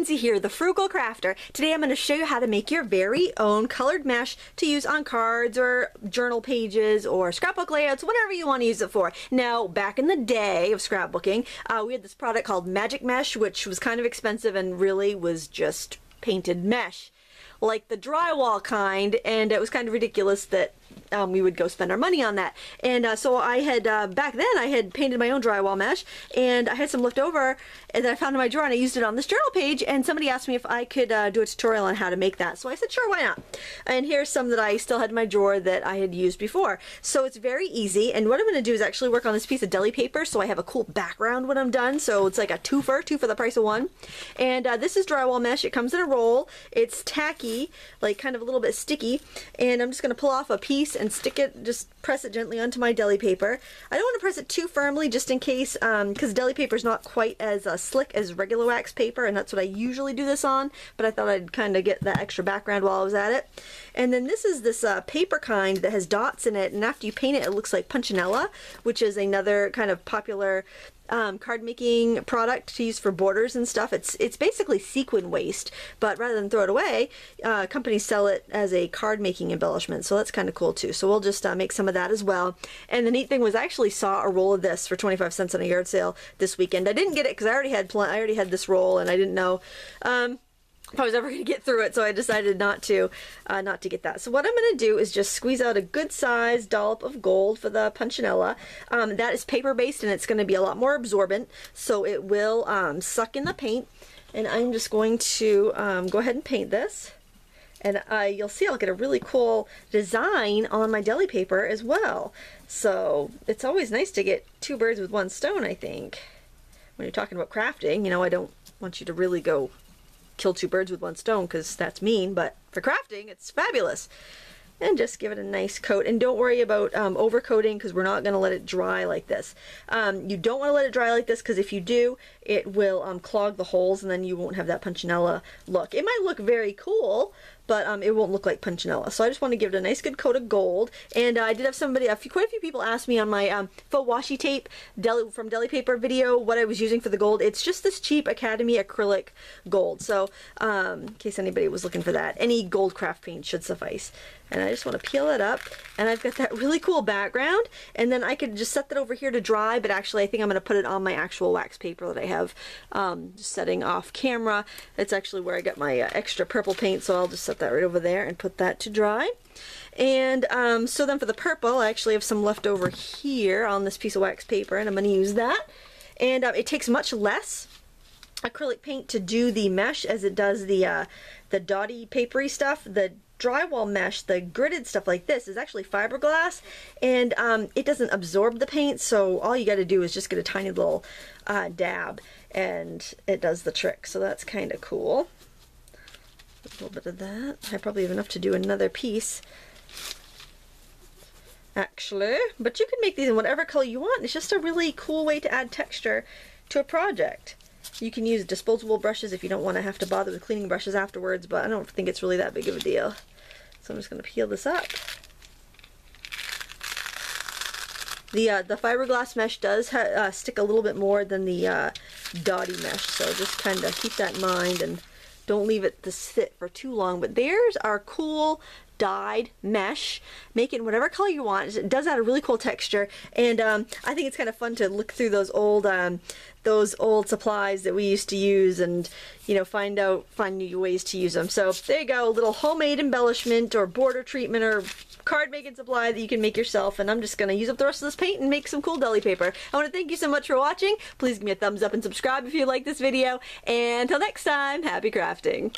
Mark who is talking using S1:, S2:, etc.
S1: Lindsay here, the Frugal Crafter. Today I'm going to show you how to make your very own colored mesh to use on cards or journal pages or scrapbook layouts, whatever you want to use it for. Now, back in the day of scrapbooking, we had this product called Magic Mesh, which was kind of expensive and really was just painted mesh, like the drywall kind, and it was kind of ridiculous that we would go spend our money on that. And so I had, back then I had painted my own drywall mesh, and I had some left over and then I found in my drawer and I used it on this journal page, and somebody asked me if I could do a tutorial on how to make that. So I said, sure, why not? And here's some that I still had in my drawer that I had used before. So it's very easy, and what I'm going to do is actually work on this piece of deli paper so I have a cool background when I'm done. So it's like a two for the price of one. And this is drywall mesh. It comes in a roll. It's tacky, like kind of a little bit sticky, and I'm just going to pull off a piece and stick it, just press it gently onto my deli paper. I don't want to press it too firmly just in case, because deli paper is not quite as slick as regular wax paper, and that's what I usually do this on, but I thought I'd kind of get that extra background while I was at it. And then this is this paper kind that has dots in it, and after you paint it, it looks like punchinella, which is another kind of popular card making product to use for borders and stuff. It's basically sequin waste, but rather than throw it away, companies sell it as a card making embellishment, so that's kind of cool too. So we'll just make some of that as well. And the neat thing was I actually saw a roll of this for 25 cents on a yard sale this weekend. I didn't get it because I already had this roll, and I didn't know if I was ever going to get through it, so I decided not to get that. So what I'm going to do is just squeeze out a good sized dollop of gold for the punchinella. That is paper based, and it's going to be a lot more absorbent, so it will suck in the paint. And I'm just going to go ahead and paint this, and you'll see I'll get a really cool design on my deli paper as well. So it's always nice to get two birds with one stone, I think, when you're talking about crafting. You know, I don't want you to really go kill two birds with one stone, because that's mean, but for crafting it's fabulous. And just give it a nice coat, and don't worry about overcoating, because we're not going to let it dry like this. You don't want to let it dry like this, because if you do, it will clog the holes, and then you won't have that punchinella look. It might look very cool, but it won't look like punchinella. So I just want to give it a nice good coat of gold. And I did have quite a few people ask me on my faux washi tape from deli paper video what I was using for the gold. It's just this cheap Academy acrylic gold. So in case anybody was looking for that, any gold craft paint should suffice. And I just want to peel it up, and I've got that really cool background, and then I could just set that over here to dry, but actually I think I'm going to put it on my actual wax paper that I have just setting off camera. That's actually where I got my extra purple paint, so I'll just set that right over there and put that to dry. And so then for the purple, I actually have some left over here on this piece of wax paper, and I'm going to use that. And it takes much less acrylic paint to do the mesh as it does the dotty papery stuff. The drywall mesh, the gridded stuff like this, is actually fiberglass, and it doesn't absorb the paint, so all you got to do is just get a tiny little dab, and it does the trick. So that's kind of cool. A little bit of that. I probably have enough to do another piece, actually, but you can make these in whatever color you want. It's just a really cool way to add texture to a project. You can use disposable brushes if you don't want to have to bother with cleaning brushes afterwards, but I don't think it's really that big of a deal. So I'm just going to peel this up. The fiberglass mesh does stick a little bit more than the dotty mesh, so just kind of keep that in mind and don't leave it to sit for too long. But there's our cool dyed mesh. Make it in whatever color you want. It does add a really cool texture, and I think it's kind of fun to look through those old supplies that we used to use, and you know, find new ways to use them. So there you go, a little homemade embellishment or border treatment or card making supply that you can make yourself. And I'm just going to use up the rest of this paint and make some cool deli paper. I want to thank you so much for watching. Please give me a thumbs up and subscribe if you like this video, and until next time, happy crafting.